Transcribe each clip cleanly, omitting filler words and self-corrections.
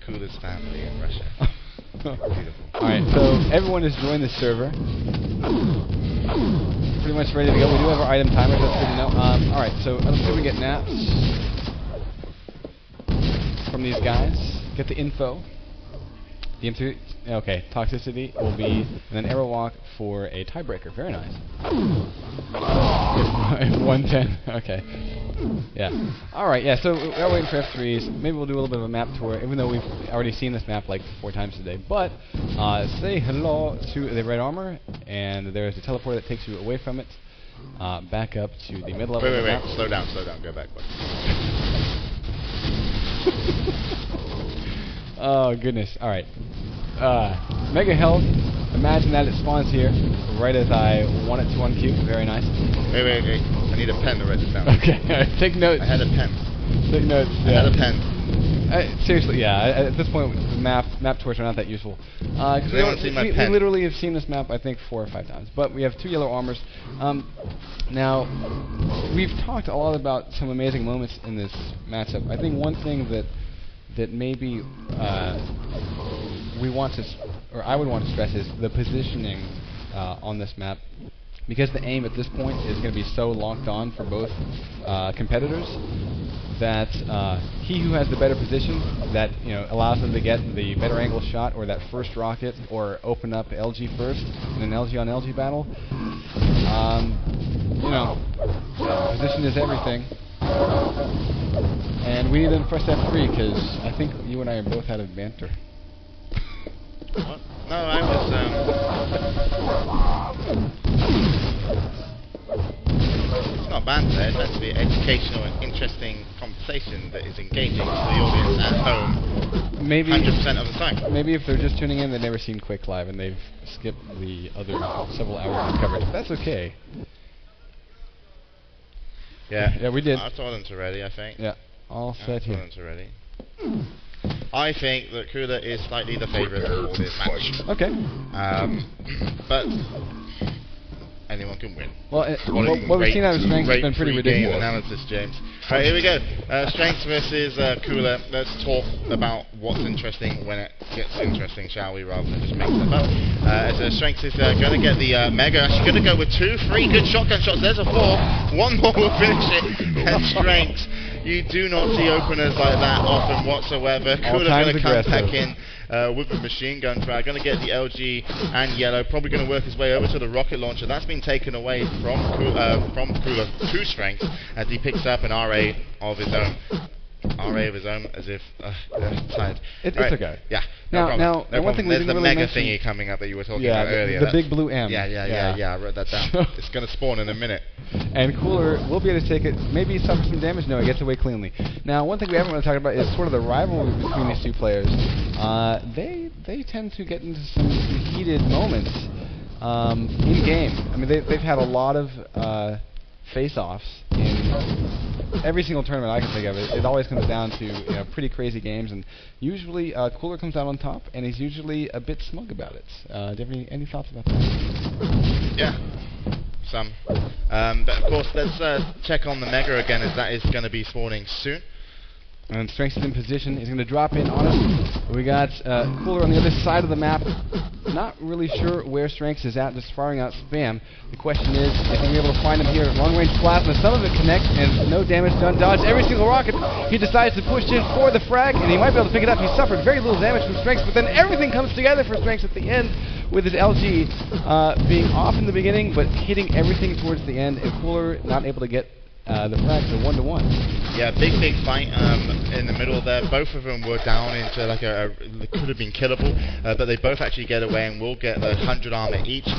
coolest family in Russia. Beautiful. Alright, so everyone has joined the server. Pretty much ready to go. We do have our item timers, that's good to know. Alright, so let's see if we get naps from these guys. Get the info. The M3, okay, toxicity will be, and then arrow walk for a tiebreaker. Very nice. 110, okay. Yeah. Alright, yeah, so we're waiting for F3s. Maybe we'll do a little bit of a map tour, even though we've already seen this map like 4 times today. But, say hello to the red armor, and there's a teleporter that takes you away from it, back up to the mid-level. Wait, slow down, go back. Oh, goodness. Alright. Mega health. Imagine that it spawns here, right as I want it to on cue. Very nice. Wait. I need a pen to write this down. Okay, take notes. I had a pen. Take notes. I had a pen. Seriously, yeah. At this point, the map tours are not that useful. Because we literally have seen this map, I think, 4 or 5 times. But we have 2 yellow armors. Now, we've talked a lot about some amazing moments in this matchup. I think one thing that maybe we want to, or I would want to stress, is the positioning on this map, because the aim at this point is going to be so locked on for both competitors that he who has the better position, that allows them to get the better angle shot, or that first rocket, or open up LG first in an LG on LG battle. Position is everything. And we need them first F3, because I think you and I both had a banter. What? No, I was, it's not banter, it's meant to be educational and interesting conversation that is engaging to the audience at home. Maybe 100% of the time. Maybe if they're just tuning in, they've never seen Quake live, and they've skipped the other several hours of coverage. That's okay. Yeah, we did. Our tournaments are ready, I think. Yeah, all set here. Tournaments are ready. I think that coolleR is slightly the favourite for this match. Okay. But anyone can win. Well, what we've seen out of strenx has been pretty ridiculous. Game analysis, James. Alright, here we go. Strenx versus coolleR. Let's talk about what's interesting when it gets interesting, shall we, rather than just make stuff up. So strenx is going to get the Mega. Actually going to go with 2, 3 good shotgun shots. There's a 4. One more will finish it. And strenx, you do not see openers like that often whatsoever. coolleR going to come back in with a machine gun try. Going to get the LG and yellow. Probably going to work his way over to the rocket launcher. That's been taken away from coolleR to strenx as he picks up an RA of his own. RA of his own, as if tired. It's okay. Yeah. Now, one thing we didn't really mega mention, thingy coming up that you were talking about earlier. The big blue M. Yeah. I wrote that down. It's going to spawn in a minute. And coolleR will be able to take it. Maybe suffer some damage. No, he gets away cleanly. Now, one thing we haven't really talked about is sort of the rivalry between these 2 players. They tend to get into some heated moments in game. I mean, they've had a lot of face-offs in every single tournament I can think of. It always comes down to pretty crazy games, and usually coolleR comes out on top, and he's usually a bit smug about it. Do you have any thoughts about that? Yeah, some. But of course, let's check on the Mega again, as that is going to be spawning soon. And strenx is in position. He's going to drop in on us. We got coolleR on the other side of the map. Not really sure where strenx is at, just firing out spam. The question is he going to be able to find him here? Long-range plasma. Some of it connects, and no damage done. Dodge every single rocket. He decides to push in for the frag, and he might be able to pick it up. He suffered very little damage from strenx, but then everything comes together for strenx at the end, with his LG being off in the beginning, but hitting everything towards the end, and coolleR not able to get the frags are 1-to-1. Yeah, big fight in the middle there. Both of them were down into like they could have been killable, but they both actually get away and will get the 100 armor each.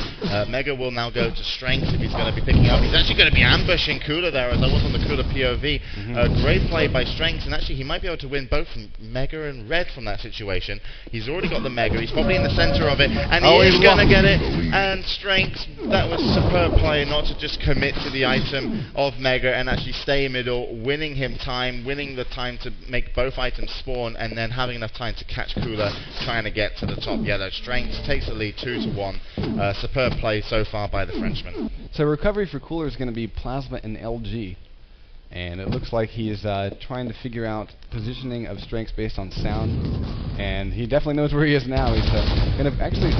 Mega will now go to strenx if he's going to be picking up. He's actually going to be ambushing coolleR there, as I was on the coolleR POV. Great play by strenx, and actually he might be able to win both Mega and Red from that situation. He's already got the Mega. He's probably in the center of it, and he's going to get it. And strenx, that was superb play, not to just commit to the item of Mega and actually stay middle, winning him time, winning the time to make both items spawn, and then having enough time to catch coolleR trying to get to the top yellow. strenx takes the lead 2-1. Superb play so far by the Frenchman. So recovery for coolleR is going to be plasma and LG. And it looks like he's trying to figure out positioning of strenx based on sound. And he definitely knows where he is now. He's going to actually...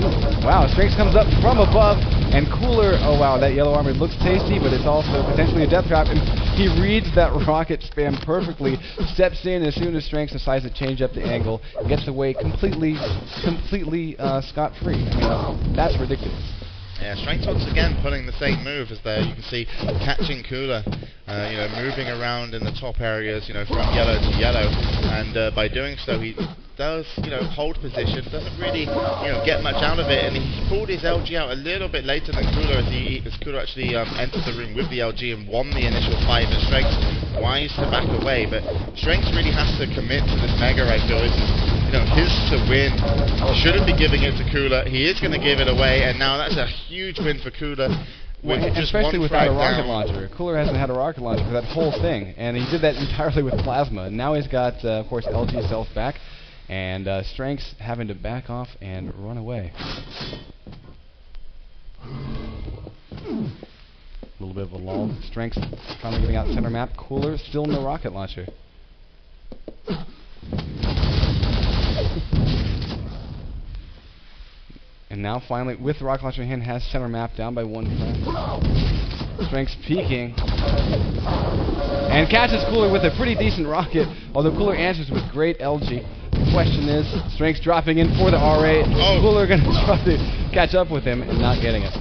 Wow, strenx comes up from above. And coolleR... Oh, wow, that yellow armor looks tasty, but it's also potentially a death trap. And he reads that rocket spam perfectly. Steps in as soon as strenx decides to change up the angle. Gets away completely scot-free. I mean, that's ridiculous. Yeah, strenx once again pulling the same move as there. You can see catching coolleR, moving around in the top areas, from yellow to yellow, and by doing so he does, hold position, doesn't really, get much out of it, and he pulled his LG out a little bit later than coolleR as coolleR actually entered the room with the LG and won the initial fight, but strenx wise to back away, but strenx really has to commit to this mega, I feel. This is, his to win. He shouldn't be giving it to coolleR. He is going to give it away, and now that's a huge win for coolleR. Especially without a rocket launcher. coolleR hasn't had a rocket launcher for that whole thing, and he did that entirely with plasma. Now he's got, of course, LG self back, and strenx having to back off and run away. A little bit of a lull. strenx finally getting out center map. coolleR still no rocket launcher. And now finally, with the rocket launcher in hand, has center map down by 1 frag. strenx peeking. And catches coolleR with a pretty decent rocket, although coolleR answers with great LG. The question is, strenx dropping in for the RA. coolleR going to try to catch up with him and not getting it.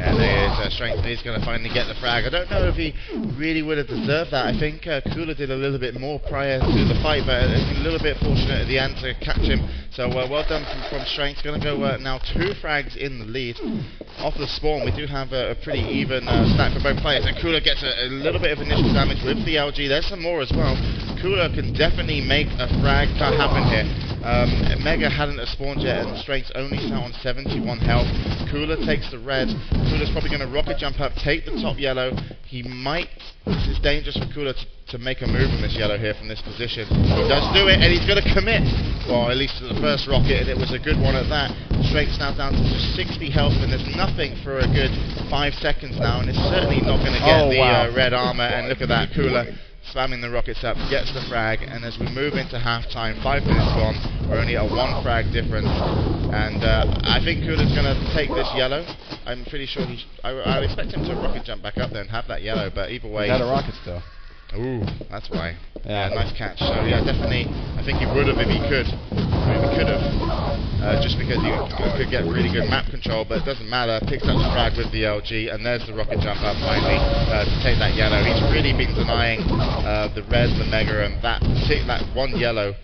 And there is strenx. He's going to finally get the frag. I don't know if he really would have deserved that. I think coolleR did a little bit more prior to the fight, but a little bit fortunate at the end to catch him. So well done from strenx. Going to go now 2 frags in the lead. Off the spawn, we do have a pretty even stack for both players. And coolleR gets a little bit of initial damage with the LG. There's some more as well. coolleR can definitely make a frag happen here. Mega hadn't spawned yet, and strenx only sat on 71 health. coolleR takes the red. coolleR's probably going to rocket jump up, take the top yellow. He might... This is dangerous for coolleR to make a move on this yellow here from this position. He does do it, and he's going to commit. Well, at least to the first rocket, and it was a good one at that. strenx now down to just 60 health, and there's nothing for a good 5 seconds now, and it's certainly not going to get red armor. And look at that, coolleR spamming the rockets up, gets the frag, and as we move into halftime, 5 minutes gone, we're only at 1 frag difference, and I think coolleR's going to take this yellow. I'm pretty sure I would expect him to rocket jump back up there and have that yellow, but either way... He's out of rockets, though. Ooh, that's why. Yeah, nice catch. So yeah, definitely, I think he would have if he could. I mean, he could have, just because he could get really good map control, but it doesn't matter. Picks up the frag with the LG, and there's the rocket jump up finally to take that yellow. He's really been denying the red, the mega, and that 1 yellow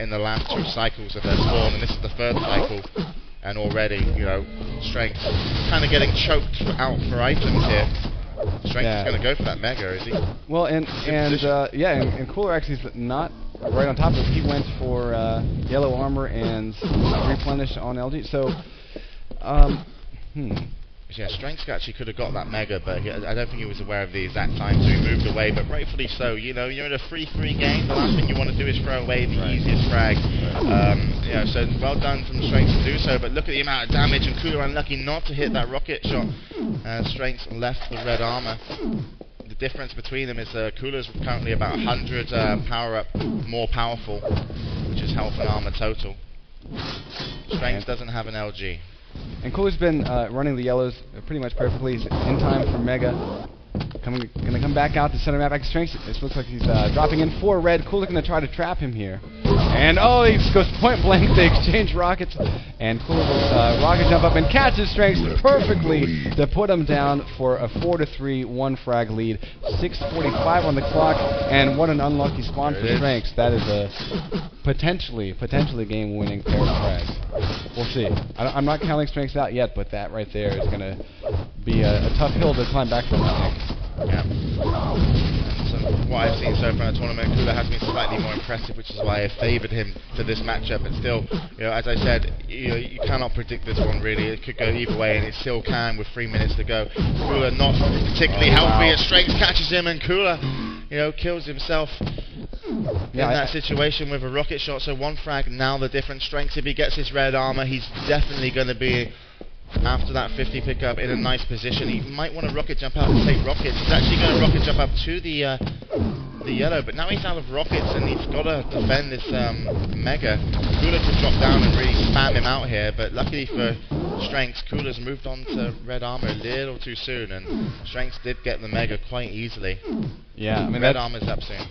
in the last 2 cycles of their spawn, and this is the 3rd cycle. And already, strenx kind of getting choked out for items here. strenx is going to go for that mega, is he? Well, and coolleR actually is not right on top of it. He went for yellow armor and replenish on LG. So, Yeah, strenx actually could have got that mega, but I don't think he was aware of the exact time, so he moved away. But rightfully so. You're in a 3-3 game. The last thing you want to do is throw away the easiest frag. So well done from strenx to do so. But look at the amount of damage, and coolleR unlucky not to hit that rocket shot. strenx left the red armor. The difference between them is coolleR's currently about 100 power up more powerful, which is health and armor total. strenx doesn't have an LG. And coolleR's been running the yellows pretty much perfectly. He's in time for mega. Going to come back out to center map. strenx, it looks like he's dropping in for red. coolleR going to try to trap him here. And he just goes point blank. They exchange rockets. And coolleR will rocket jump up and catches strenx perfectly to put him down for a 4-3 1 frag lead. 6:45 on the clock. And what an unlucky spawn for strenx. That is a potentially game-winning pair of frags. We'll see. I'm not counting strenx out yet, but that right there is going to be a tough hill to climb back from, I think. Yeah. So what I've seen so far in the tournament, coolleR has been slightly more impressive, which is why I favoured him for this matchup. But still, as I said, you cannot predict this one really. It could go either way, and it still can with 3 minutes to go. coolleR not particularly healthy as strenx catches him, and coolleR, kills himself in that situation with a rocket shot. So 1 frag now the difference. strenx, if he gets his red armor, he's definitely going to be after that 50 pickup in a nice position. He might want to rocket jump out and take rockets. He's actually going to rocket jump up to the yellow, but now he's out of rockets and he's got to defend this Mega. coolleR could drop down and really spam him out here, but luckily for strenx, coolleR's moved on to red armor a little too soon, and strenx did get the Mega quite easily. Yeah, I mean, red armor's up soon.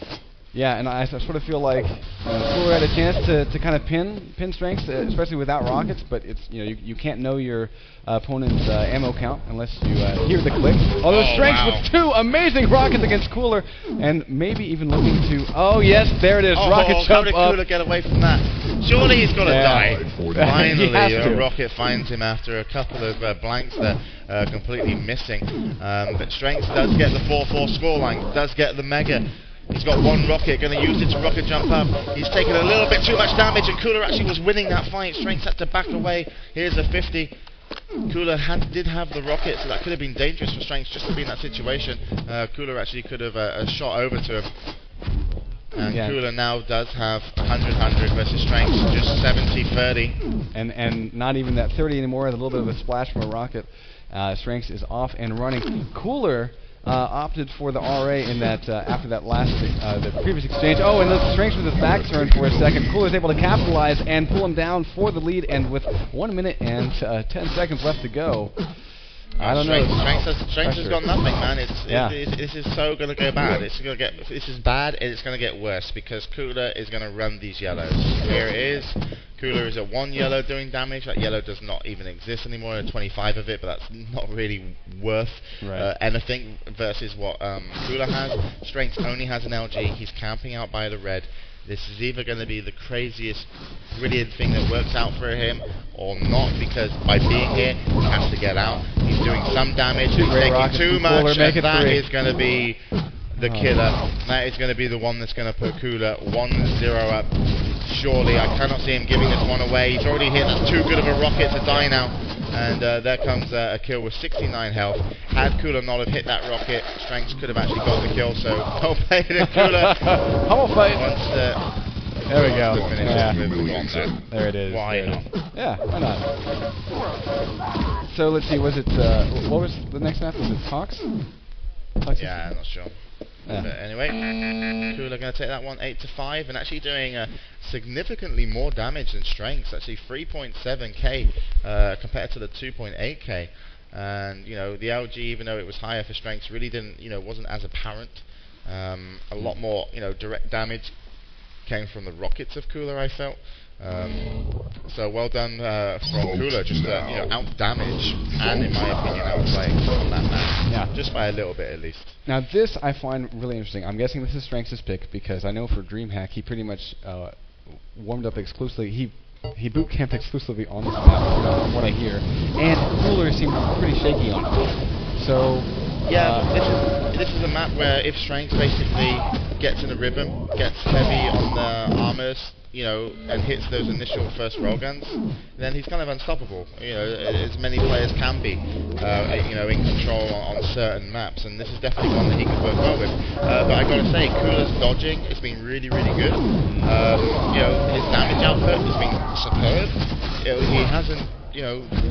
Yeah, and I sort of feel like coolleR had a chance to kind of pin strenx, especially without rockets. But it's you can't know your opponent's ammo count unless you hear the click. Although strenx with 2 amazing rockets against coolleR, and maybe even looking to yes, there it is, rocket how jump did up. coolleR get away from that? Surely he's got to die. Finally, a to. rocket finds him after a couple of blanks there, completely missing. But strenx does get the 4-4 scoreline, does get the Mega. He's got 1 rocket, going to use it to rocket jump up. He's taken a little bit too much damage, and coolleR actually was winning that fight. strenx had to back away. Here's a 50. coolleR did have the rocket, so that could have been dangerous for strenx just to be in that situation. coolleR actually could have shot over to him. And coolleR now does have 100-100 versus strenx, just 70-30. And not even that 30 anymore, a little bit of a splash from a rocket. strenx is off and running. coolleR opted for the RA in that after that last the previous exchange. Oh, and the strenx with his back turned for a second. coolleR is able to capitalize and pull him down for the lead, and with 1 minute and 10 seconds left to go. I don't know. strenx has got nothing, man. This is so going to go bad. This is bad, and it's going to get worse because coolleR is going to run these yellows. Here it is. coolleR is at 1 yellow doing damage. That yellow does not even exist anymore. 25 of it, but that's not really worth anything versus what coolleR has. strenx only has an LG. He's camping out by the red. This is either going to be the craziest, brilliant thing that works out for him, or not, because by being here, he has to get out. He's doing some damage, he's taking too much, and that is going to be the killer. That is going to be the one that's going to put coolleR 1-0 up. Surely, I cannot see him giving this one away. He's already hit, that's too good of a rocket to die now. And there comes a kill with 69 health. Had coolleR not have hit that rocket, strenx could have actually got the kill, so well played in coolleR. Humble fight. There we go. There it is. Why not? Yeah, why not? So let's see, was it, what was the next map? Was it Fox? Yeah, I'm not sure. Yeah. But anyway, coolleR going to take that one 8-5, and actually doing significantly more damage than strenx. Actually 3.7k compared to the 2.8k. And the LG, even though it was higher for strenx, really didn't, wasn't as apparent. A lot more, direct damage came from the rockets of coolleR, I felt. So well done from coolleR, just out damage and, in my opinion, outplay on that map. Yeah, just by a little bit at least. Now this I find really interesting. I'm guessing this is strenx's pick because I know for DreamHack he pretty much warmed up exclusively. He boot camped exclusively on this map, from what I hear, and coolleR seemed pretty shaky on it. So yeah, this is a map where if strenx basically gets in a rhythm, gets heavy on the armors, and hits those initial first railguns, then he's kind of unstoppable. As many players can be, in control on certain maps, and this is definitely one that he could work well with. But I gotta say, coolleR's dodging has been really, really good. His damage output has been superb. He hasn't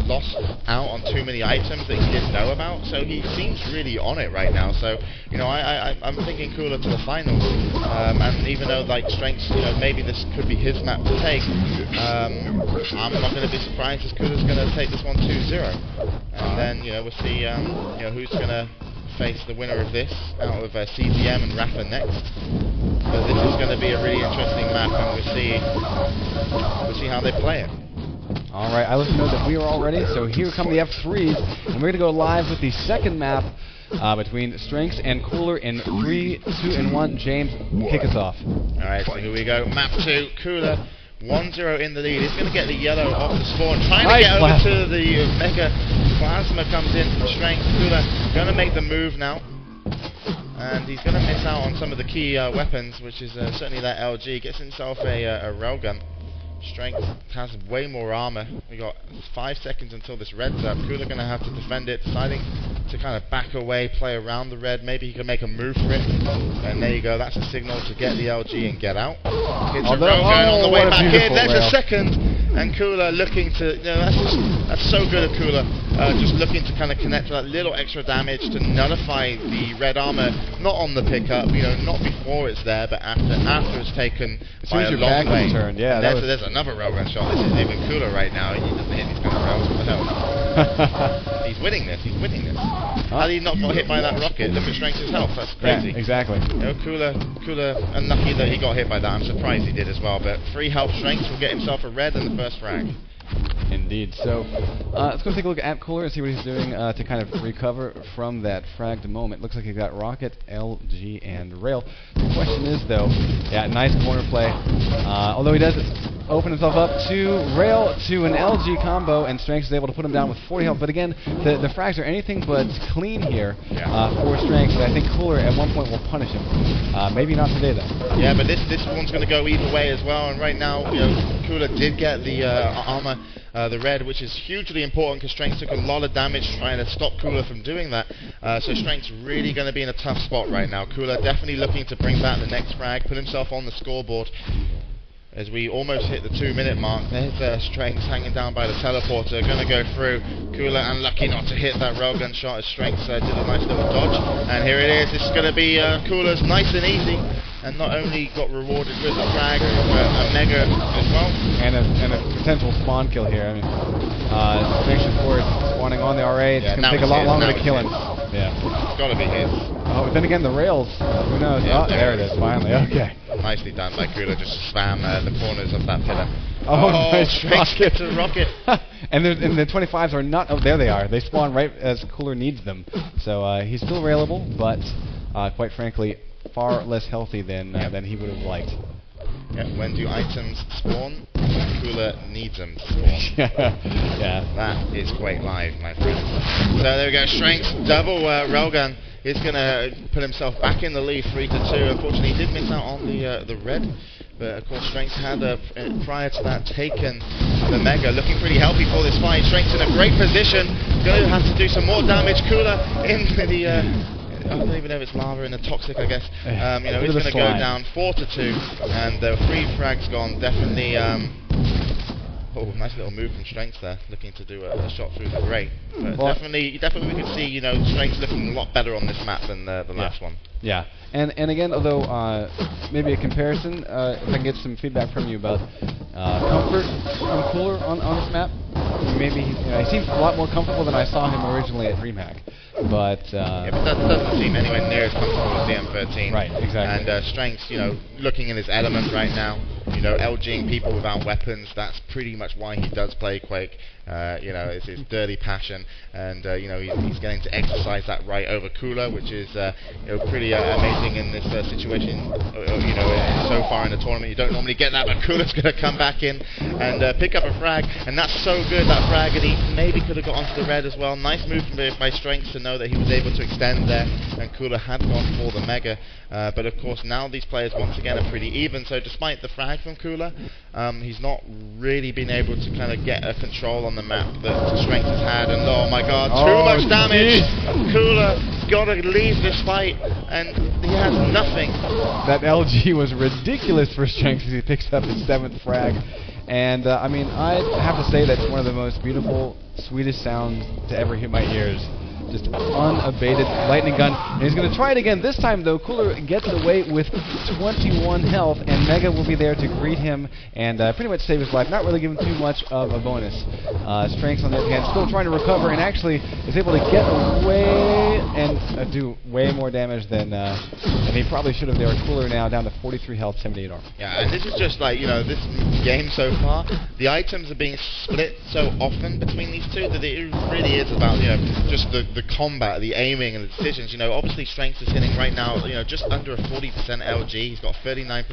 lost out on too many items that he didn't know about, so he seems really on it right now. So, I'm thinking coolleR to the finals, and even though strenx, maybe this could be his map to take, I'm not going to be surprised if coolleR's going to take this one 2-0, and then we'll see who's going to face the winner of this out of CZM and Rafa next. But this is going to be a really interesting map, and we'll see how they play it. Alright, I let you know that we are all ready, so here come the F3s, and we're going to go live with the second map between strenx and coolleR in 3, 2, and 1. James, kick us off. Alright, so here we go. Map 2, coolleR, 1-0 in the lead. He's going to get the yellow off the spawn, trying to get over to the Mega. Plasma comes in from strenx. coolleR going to make the move now. And he's going to miss out on some of the key weapons, which is certainly that LG. Gets himself a railgun. strenx has way more armor. We got 5 seconds until this red's up. coolleR going to have to defend it, deciding to kind of back away, play around the red. Maybe he can make a move for it. And there you go. That's a signal to get the LG and get out. It's a railgun on the way back in. There's a second. And coolleR looking to, that's so good of coolleR. Just looking to kind of connect that little extra damage to nullify the red armor. Not on the pickup, not before it's there, but after it's taken by a long way. Turned, yeah, there's another railgun shot. This is even cooler right now. He doesn't hit these kind of rails. What the hell? He's winning this. How did he not got hit by that rocket? Look at strenx's health. That's crazy. Yeah, exactly. coolleR, unlucky that he got hit by that. I'm surprised he did as well. But 3 health strenx will get himself a red and the first frag. Indeed. So let's go take a look at coolleR and see what he's doing to kind of recover from that fragged moment. Looks like he's got rocket, LG, and rail. The question is, though, nice corner play. Although he does open himself up to rail to an LG combo, and strenx is able to put him down with 40 health. But again, the frags are anything but clean here for strenx. I think coolleR at one point will punish him. Maybe not today, though. Yeah, but this one's going to go either way as well. And right now, coolleR did get the armor. The red, which is hugely important because strenx took a lot of damage trying to stop coolleR from doing that. So strenx really going to be in a tough spot right now. coolleR definitely looking to bring back the next frag, put himself on the scoreboard. As we almost hit the 2-minute mark, there's strenx hanging down by the teleporter, going to go through. coolleR unlucky not to hit that railgun shot as strenx did a nice little dodge. And here it is. It's going to be coolleR's nice and easy. And not only got rewarded with a frag, but a mega as well. And a potential spawn kill here. I mean, strenx, of course, spawning on the RA. It's going to take a lot longer to kill him. Yeah. It's got to be his. Oh, but then again, the rails. Who knows? Yeah, there it is, finally. Okay. Nicely done by coolleR. Just spam the corners of that pillar. Oh, nice strenx gets a rocket. and the 25s are not... Oh, there they are. They spawn right as coolleR needs them. So he's still railable, but quite frankly, far less healthy than he would have liked. Yeah, when do items spawn? coolleR needs them to spawn. Yeah. That is Quake Live, my friends. So there we go. strenx, double railgun. He's going to put himself back in the lead, 3-2. Unfortunately, he did miss out on the red. But of course, strenx had, prior to that, taken the mega. Looking pretty healthy for this fight. strenx in a great position. Going to have to do some more damage. coolleR into the... I don't even know if it's lava in the toxic, I guess. He's going to go down 4-2, and 3 frags gone. Definitely, nice little move from strenx there, looking to do a shot through the grey. But definitely we can see, strenx looking a lot better on this map than the last one. Yeah, and again, although maybe a comparison, if I can get some feedback from you about comfort from coolleR on this map. Maybe he seems a lot more comfortable than I saw him originally at DreamHack. But but that doesn't seem anywhere near as comfortable as the M13. Right, exactly. And strenx, looking in his element right now, LGing people without weapons. That's pretty much why he does play Quake. It's his dirty passion, and he's getting to exercise that right over coolleR, which is pretty amazing in this situation. So far in the tournament, you don't normally get that, but coolleR's going to come back in and pick up a frag, and that's so good, that frag, and he maybe could have got onto the red as well. Nice move by strenx to know that he was able to extend there, and coolleR had gone for the mega. But of course, now these players once again are pretty even. So despite the frag from coolleR, he's not really been able to kind of get a control on the map that strenx has had. And oh my god, too much damage! coolleR got to leave this fight, and he has nothing. That LG was ridiculous for strenx as he picks up his 7th frag. And I mean, I have to say that's one of the most beautiful, sweetest sounds to ever hit my ears. Just unabated lightning gun. And he's going to try it again. This time, though, coolleR gets it away with 21 health, and Mega will be there to greet him and pretty much save his life. Not really giving too much of a bonus. strenx, on the other hand, still trying to recover and actually is able to get away and do way more damage than he probably should have there. coolleR now down to 43 health, 78 armor. Yeah, and this is just like, this game so far, the items are being split so often between these two that it really is about, just the combat, the aiming and the decisions. Obviously strenx is hitting right now, just under a 40% LG. He's got 39%.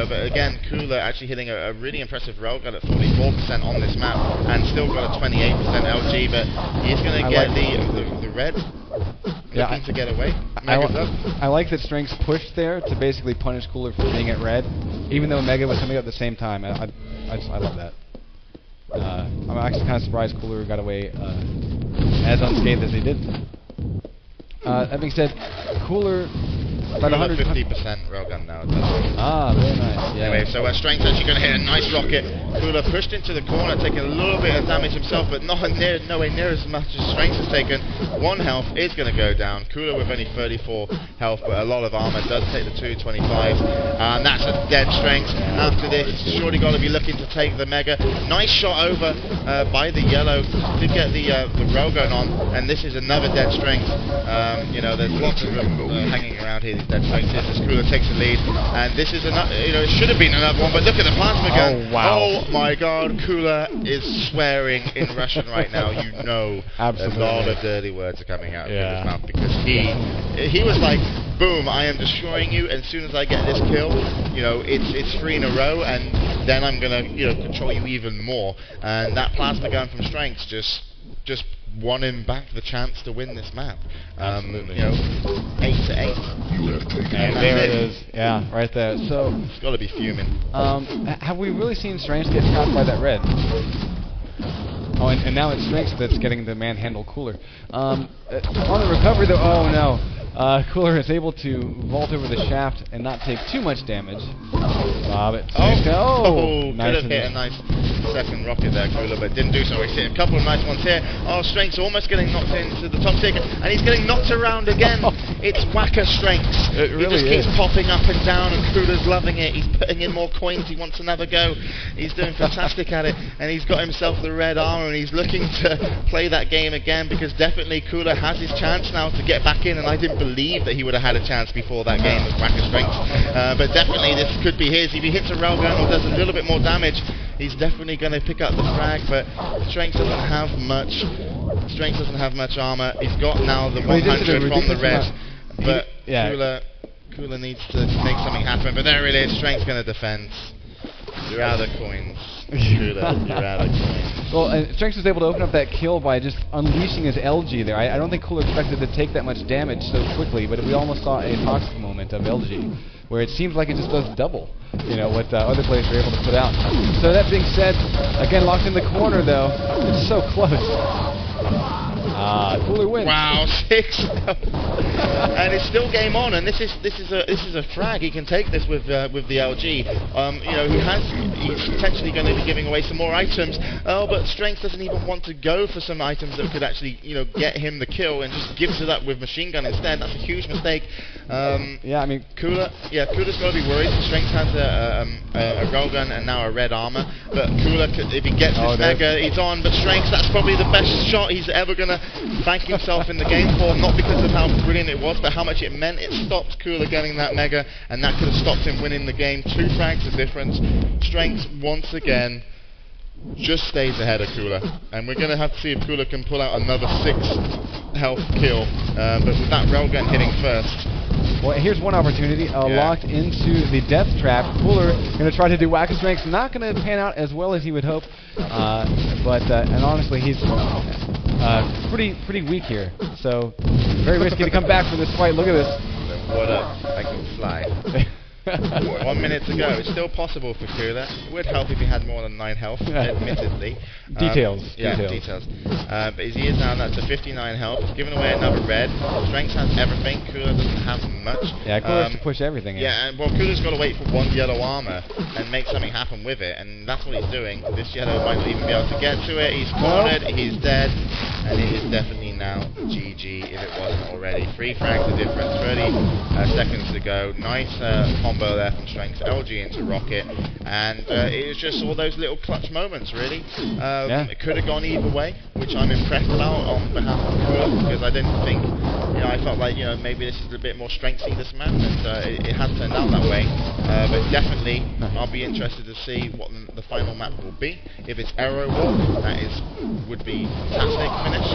But again, coolleR actually hitting a really impressive railgun at 44% on this map, and still got a 28% LG. But he's going to get the red. Looking to get away. I like that strenx pushed there to basically punish coolleR for being at red, even though Mega was coming up at the same time. I love that. I'm actually kind of surprised coolleR got away as unscathed as he did. That being said, cooleR about 100. 50% railgun now. Very nice. Yeah. Anyway, so Strength's actually going to hit a nice rocket. cooleR pushed into the corner, taking a little bit of damage himself, but nowhere near as much as Strength has taken. 1 health is going to go down. cooleR with only 34 health, but a lot of armor, does take the 225. And that's a dead Strength. After this, surely got to be looking to take the Mega. Nice shot over by the yellow. Did get the railgun on, and this is another dead Strength. You know, there's lots of them hanging around here. Dead Strength as cooleR takes the lead, and this is another. You know, it should have been another one, but look at the plasma gun. Oh wow! Oh my God, cooleR is swearing in Russian right now. You know, absolutely. A lot of dirty words are coming out of his mouth because he was like, boom, I am destroying you. And as soon as I get this kill, you know, it's 3 in a row, and then I'm gonna control you even more. And that plasma gun from Strength just won him back the chance to win this map. Absolutely. 8 to 8. And there it is. Yeah, right there. So it's got to be fuming. Have we really seen Strength get caught by that red? Oh, and now it's Strength that's getting the manhandle cooleR. On the recovery, though, oh no. cooleR is able to vault over the shaft and not take too much damage. Nice could have hit a nice second rocket there, cooleR, but didn't do so. He's hit a couple of nice ones here. Strength's almost getting knocked into the top tier, and he's getting knocked around again. It's whacker Strengths. It really he just keeps popping up and down, and cooleR's loving it. He's putting in more coins. He wants another go. He's doing fantastic at it, and he's got himself the red armor, and he's looking to play that game again, because definitely cooleR has his chance now to get back in, and I didn't believe that he would have had a chance before that game with whacker Strengths. But definitely this could be his. If he hits a railgun or does a little bit more damage, he's definitely going to pick up the frag, but Strength doesn't have much. Strength doesn't have much armor. He's got now the 100 from the red, but cooleR needs to make something happen. But there it is. Strength's going to defend. You're out of coins. cooleR, you're out of coins. Well, and Strength was able to open up that kill by just unleashing his LG there. I don't think cooleR expected to take that much damage so quickly, but we almost saw a toxic moment of LG, where it seems like it just does double, what other players are able to put out. So that being said, again locked in the corner though, it's so close. cooleR wins. Wow, 6, and it's still game on. And this is a frag. He can take this with the LG. He's potentially going to be giving away some more items. But Strength doesn't even want to go for some items that could actually get him the kill, and just gives it up with machine gun instead. That's a huge mistake. cooleR's got to be worried. Strength has a railgun and now a red armor, but cooleR, if he gets this mega, he's on. But Strength, that's probably the best shot he's ever gonna thank himself in the game for, not because of how brilliant it was, but how much it meant. It stopped cooleR getting that mega, and that could have stopped him winning the game. 2 frags of difference. Strength once again just stays ahead of cooleR, and we're going to have to see if cooleR can pull out another 6 health kill, but with that railgun hitting first. Well, here's one opportunity, locked into the death trap. cooleR going to try to do whacker Strength, not going to pan out as well as he would hope, and honestly, he's pretty weak here, so very risky to come back from this fight. Look at this. What up? I can fly. 1 minute to go. It's still possible for cooleR. It would help if he had more than 9 health, admittedly. Details. But as he is now, that's a 59 health. He's giving away another red. Strength has everything. cooleR doesn't have much. cooleR has to push everything in. cooleR's got to wait for 1 yellow armor and make something happen with it, and that's what he's doing. This yellow might not even be able to get to it. He's cornered. He's dead, and it is definitely now GG if it wasn't already. 3 frags the difference. 30 seconds to go. Nice combo there from Strength, LG into rocket, and it was just all those little clutch moments, really. It could have gone either way, which I'm impressed about on behalf of cooleR, because I didn't think, I felt like, maybe this is a bit more Strengthy this map, and it has turned out that way. But definitely, I'll be interested to see what the final map will be. If it's Aero Walk, would be fantastic finish.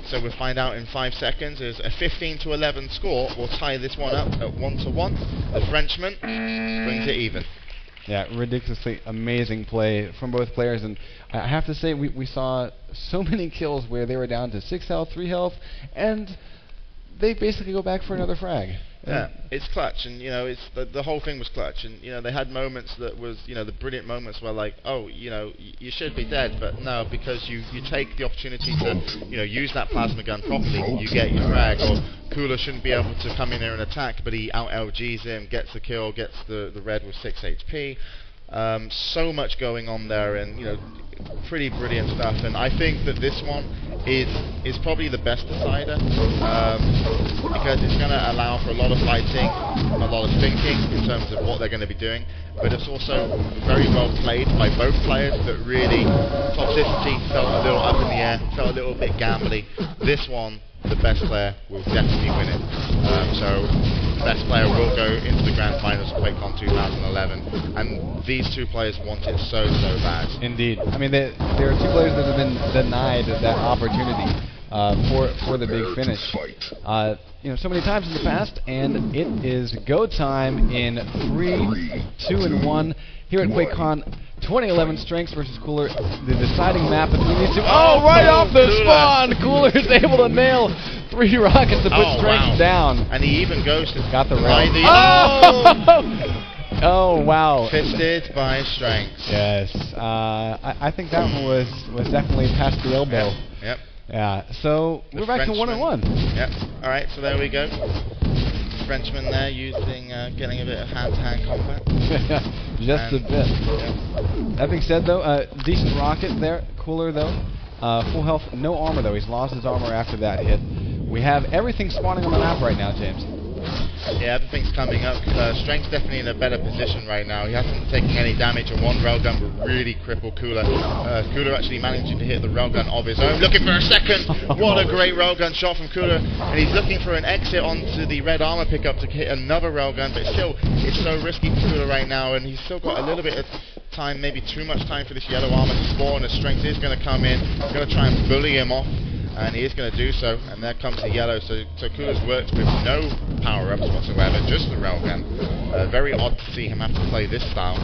So we'll find out in 5 seconds. There's a 15-11 score. We'll tie this one up at 1-1. The Frenchman brings it even. Yeah, ridiculously amazing play from both players, and I have to say we saw so many kills where they were down to 6 health, 3 health, and they basically go back for another frag. Yeah, it's clutch, and you know, it's the whole thing was clutch, and you know, they had moments that was, you know, the brilliant moments where like, oh, you know, you should be dead, but no, because you take the opportunity to, you know, use that plasma gun properly, you get your frag. Or cooleR shouldn't be able to come in there and attack, but he out LGs him, gets the kill, gets the red with 6 HP. So much going on there, and you know, pretty brilliant stuff. And I think that this one is probably the best decider, because it's going to allow for a lot of fighting, a lot of thinking in terms of what they're going to be doing, but it's also very well played by both players. That really, Toxicity felt a little up in the air, felt a little bit gambly. This one, the best player will definitely win it. So the best player will go into the grand finals of QuakeCon 2011, and these two players want it so bad. Indeed. I mean, there are two players that have been denied that opportunity for the big finish. You know, so many times in the past, and it is go time in 3, 2, and 1 here at QuakeCon 2011. strenx versus cooleR, the deciding map between these two. Oh, right off the spawn, cooleR is able to nail 3 rockets to put strenx down. And he even goes to got the right rail. Oh! Oh wow! Fisted by strenx. Yes, I think that one was definitely past the elbow. Yep. Yeah. So we're back to 1-1. Yep. All right. So there we go. Frenchman there using getting a bit of hand-to-hand combat. Just a bit. Yeah. That being said, though, decent rocket there. cooleR though. Full health, no armor though. He's lost his armor after that hit. We have everything spawning on the map right now, James. Yeah, everything's coming up. strenx definitely in a better position right now. He hasn't taken any damage, and one railgun will really cripple cooleR. cooleR actually managing to hit the railgun of his own. Looking for a second. What a great railgun shot from cooleR. And he's looking for an exit onto the red armor pickup to hit another railgun, but still, it's so risky for cooleR right now, and he's still got a little bit of time, maybe too much time for this yellow armor to spawn, as strenx is going to come in, going to try and bully him off. And he is going to do so, and there comes the yellow. So cooleR's worked with no power-ups whatsoever, just the railgun. Very odd to see him have to play this style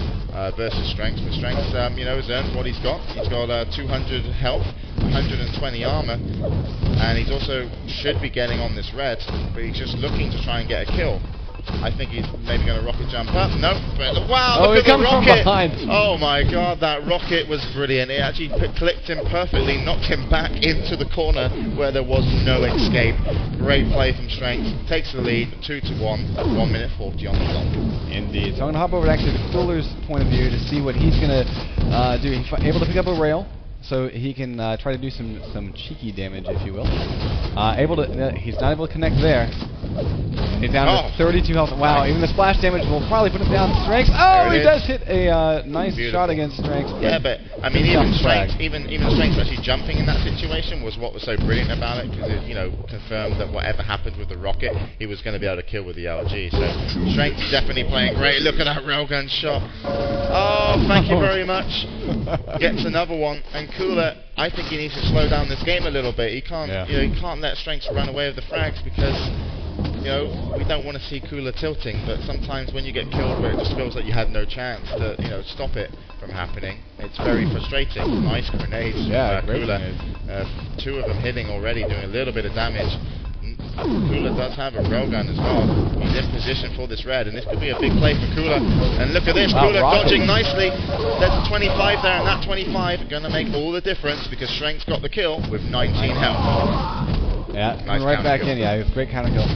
versus strenx. But strenx, you know, has earned what he's got. He's got 200 health, 120 armor, and he's also should be getting on this red, but he's just looking to try and get a kill. I think he's maybe going to rocket jump up. Nope. Wow, look at the rocket! Oh my god, that rocket was brilliant. It actually clipped him perfectly, knocked him back into the corner where there was no escape. Great play from strenx. Takes the lead, 2-1, 1 minute 40 on the clock. Indeed. So I'm going to hop over to actually the cooleR's point of view to see what he's going to do. He's able to pick up a rail, so he can try to do some cheeky damage, if you will. He's not able to connect there. He's down to 32 health. Wow, even the splash damage will probably put him down. strenx. Oh, he does hit a nice shot against strenx. Yeah, but I mean, even strenx actually jumping in that situation was what was so brilliant about it, because it, you know, confirmed that whatever happened with the rocket, he was going to be able to kill with the LG. So strenx definitely playing great. Look at that railgun shot. Oh, thank you very much. Gets another one, and cooleR, I think he needs to slow down this game a little bit. He can't, you know, he can't let strenx run away with the frags, because, you know, we don't want to see cooleR tilting, but sometimes when you get killed where it just feels like you had no chance to, you know, stop it from happening, it's very frustrating. Nice grenades from cooleR. 2 of them hitting already, doing a little bit of damage. cooleR does have a railgun as well. He's in position for this red, and this could be a big play for cooleR. And look at this, cooleR dodging nicely. There's a 25 there, and that 25 going to make all the difference, because strenx got the kill with 19 health. Yeah, nice right back in. Yeah, great counter kill.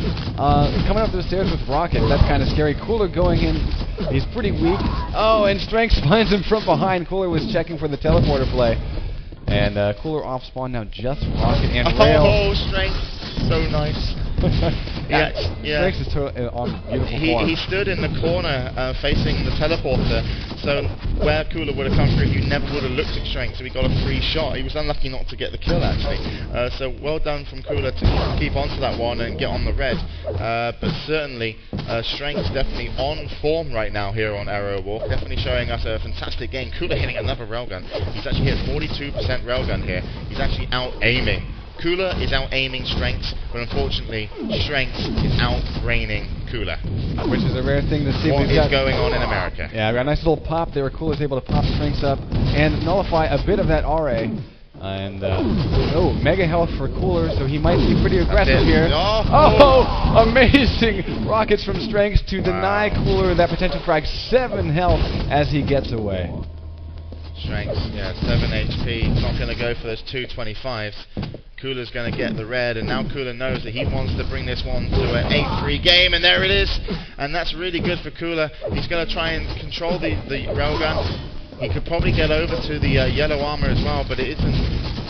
Coming up the stairs with rocket, that's kind of scary. cooleR going in, he's pretty weak. Oh, and strenx finds him from behind. cooleR was checking for the teleporter play. And cooleR off spawn now, just rocket and rail. Oh, strenx, so nice. Yeah. strenx is on beautiful form. He stood in the corner facing the teleporter, so where cooleR would have come through, you never would have looked at strenx, so he got a free shot. He was unlucky not to get the kill, actually. So well done from cooleR to keep onto that one and get on the red. But certainly, strenx definitely on form right now here on Aero Walk, definitely showing us a fantastic game. cooleR hitting another railgun. He's actually hit 42% railgun here. He's actually out-aiming. cooleR is out-aiming strenx, but unfortunately, strenx is out-braining cooleR. Which is a rare thing to see. What is going on in America? Yeah, we got a nice little pop there where cooleR's able to pop strenx up and nullify a bit of that RA. And, mega health for coolER, so he might be pretty aggressive here. Oh, amazing rockets from strenx to deny coolER that potential frag. 7 health as he gets away. strenx, yeah, 7 HP. Not going to go for those 225s. coolER's going to get the red, and now coolER knows that he wants to bring this one to an 8-3 game, and there it is. And that's really good for coolER. He's going to try and control the railgun. He could probably get over to the yellow armor as well, but it isn't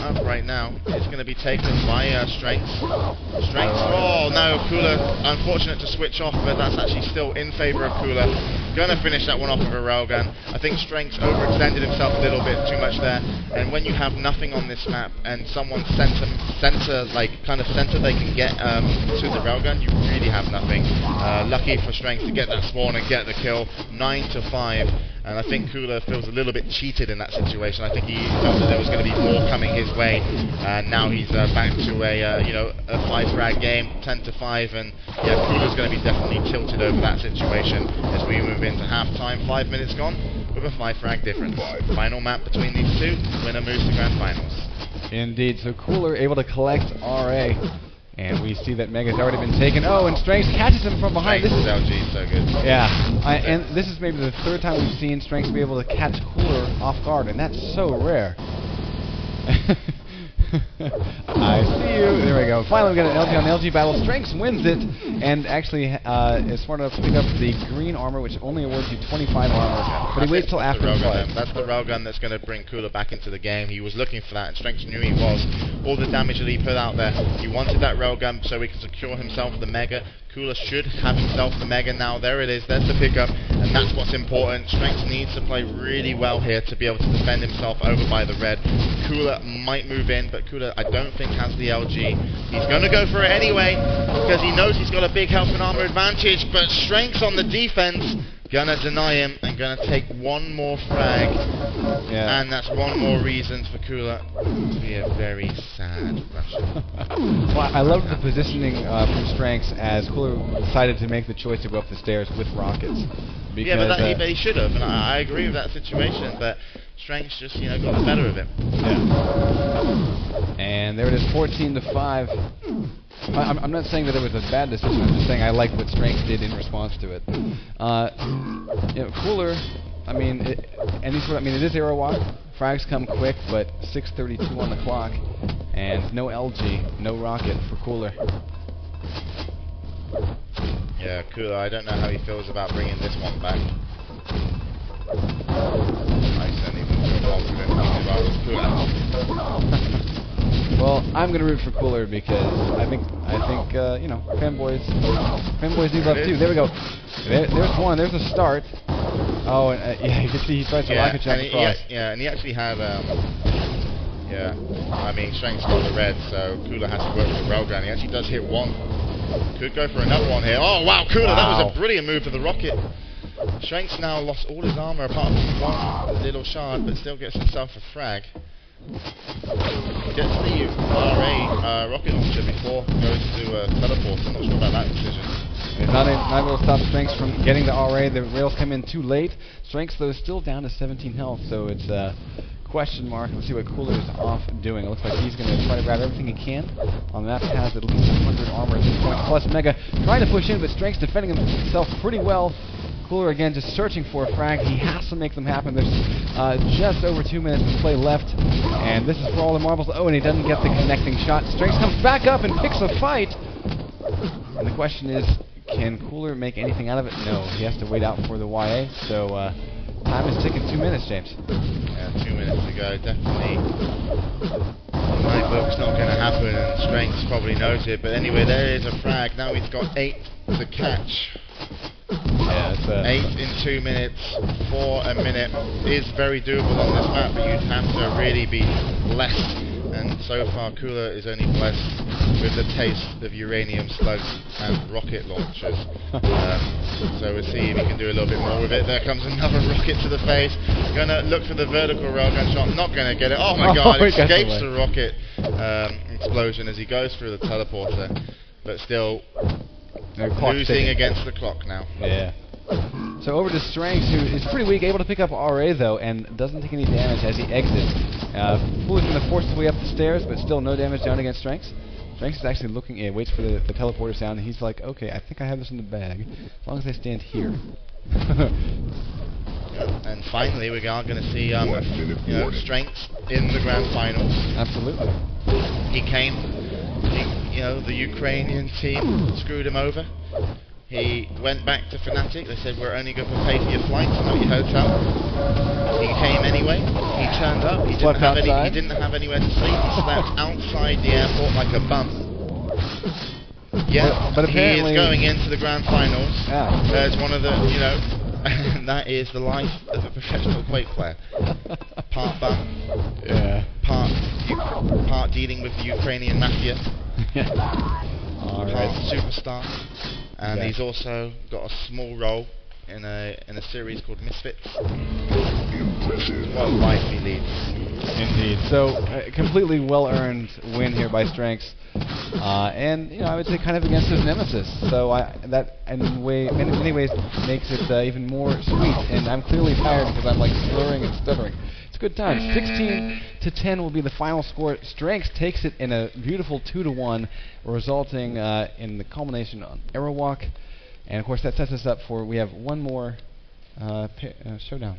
up right now. It's going to be taken by strenx. Oh no, coolER, unfortunate to switch off, but that's actually still in favor of coolER. Going to finish that one off with a railgun. I think strenx overextended himself a little bit too much there, and when you have nothing on this map and someone center they can get to the railgun, you really have nothing. Lucky for strenx to get that spawn and get the kill. 9-5. And I think coolER feels a little bit cheated in that situation. I think he felt that there was going to be more coming his way, and now he's back to a 5-frag game, 10-5, and yeah, coolER's going to be definitely tilted over that situation as we move into halftime. 5 minutes gone with a 5-frag difference. Final map between these two. Winner moves to grand finals. Indeed. So coolER able to collect RA. And we see that Mega's already been taken. Oh, and strenx catches him from behind. This is LG, so good. Yeah, and this is maybe the 3rd time we've seen strenx be able to catch coolER off guard, and that's so rare. I see you. There we go. Finally, we got an LG on LG battle. strenx wins it, and actually is smart enough to pick up the green armor, which only awards you 25 armor. But he waits till after the fight. That's the railgun that's going to bring coolER back into the game. He was looking for that, and strenx knew he was. All the damage that he put out there, he wanted that railgun so he could secure himself the mega. coolER should have himself the mega now. There it is. There's the pickup, and that's what's important. strenx needs to play really well here to be able to defend himself over by the red. coolER might move in, but coolER I don't think has the LG. He's going to go for it anyway because he knows he's got a big health and armor advantage, but strenx on the defense gonna deny him and gonna take one more frag. Yeah. And that's one more reason for coolER to be a very sad Russian. Well, I love the positioning from strenx as coolER decided to make the choice to go up the stairs with rockets. Yeah, but he should have, and I agree with that situation, but strenx just got the better of him. Yeah. And there it is, 14-5. I'm not saying that it was a bad decision. I'm just saying I like what strenx did in response to it. coolER, it is arrow walk. Frags come quick, but 6:32 on the clock, and no LG, no rocket for coolER. Yeah, coolER. I don't know how he feels about bringing this one back. I certainly wouldn't feel confident if I was coolER. Well, I'm going to root for coolER because I think fanboys need love too. There we go. There's one. There's a start. Oh, and you can see he tries to rocket jump across. And he actually had strenx got the red, so coolER has to work with the railgun. He actually does hit one. Could go for another one here. Oh wow, coolER! Wow. That was a brilliant move for the rocket. strenx now lost all his armor apart from one little shard, but still gets himself a frag. Gets the RA rocket launcher before goes to teleport. I'm not sure about that decision. It's not able to stop strenx from getting the RA. The rails come in too late. strenx, though, is still down to 17 health, so it's a question mark. Let's see what coolER is off doing. It looks like he's going to try to grab everything he can. On the map has at least 100 armor at this point, plus Mega trying to push in, but strenx defending himself pretty well. coolER again just searching for a frag. He has to make them happen. There's just over 2 minutes to play left, and this is for all the marbles. Oh, and he doesn't get the connecting shot. strenx comes back up and picks a fight. And the question is, can coolER make anything out of it? No, he has to wait out for the YA. So time is ticking. 2 minutes, James. Yeah, 2 minutes to go. Definitely. My book's not going to happen, and strenx probably knows it. But anyway, there is a frag. Now he's got 8 to catch. Yeah, it's 8 in 2 minutes, 4 a minute is very doable on this map, but you'd have to really be blessed. And so far, coolER is only blessed with the taste of uranium slugs and rocket launchers. So we'll see if he can do a little bit more with it. There comes another rocket to the face. Gonna look for the vertical railgun shot. Not gonna get it. Oh my god! Escapes the rocket explosion as he goes through the teleporter, but still losing against the clock now. Yeah. So over to strenx, who is pretty weak, able to pick up RA though, and doesn't take any damage as he exits. Cool is going to force his way up the stairs, but still no damage down against strenx. strenx is actually looking, waits for the teleporter sound, and he's like, okay, I think I have this in the bag, as long as I stand here. And finally, we are going to see strenx in the grand finals. Absolutely. He came. The Ukrainian team screwed him over. He went back to Fnatic. They said, we're only going to pay for your flights, not your hotel. He came anyway. He turned up. He didn't have anywhere to sleep. He slept outside the airport like a bum. Yeah, but he is going into the grand finals as one of the, and that is the life of a professional Quake player. Part bum, part dealing with the Ukrainian mafia, part superstar, and he's also got a small role in a series called Misfits. What a life he leads. Indeed. So, completely well-earned win here by strenx. And I would say kind of against his nemesis. So that in many ways makes it even more sweet. And I'm clearly tired because I'm like slurring and stuttering. It's a good time. 16-10 will be the final score. strenx takes it in a beautiful 2-1, resulting in the culmination on Aerowalk. And of course that sets us up for, we have one more showdown.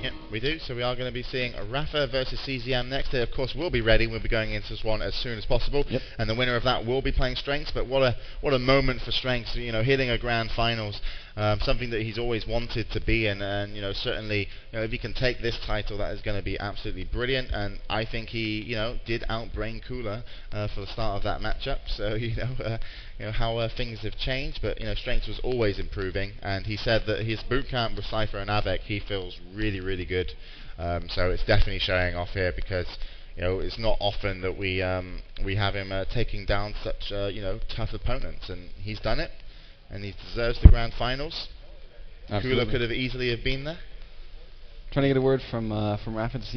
Yep, we do. So we are going to be seeing Rafa versus CZM next. They, of course, will be ready. We'll be going into this one as soon as possible. Yep. And the winner of that will be playing strenx. But what a moment for strenx, hitting a grand finals. Something that he's always wanted to be in. And, certainly, if he can take this title, that is going to be absolutely brilliant. And I think he, did outbrain coolleR for the start of that matchup. So, how things have changed. But, strenx was always improving. And he said that his boot camp with Cypher and Avec, he feels really, really good. So it's definitely showing off here because it's not often that we have him taking down such tough opponents, and he's done it, and he deserves the grand finals. coolleR could have easily have been there. Trying to get a word from Rafa to see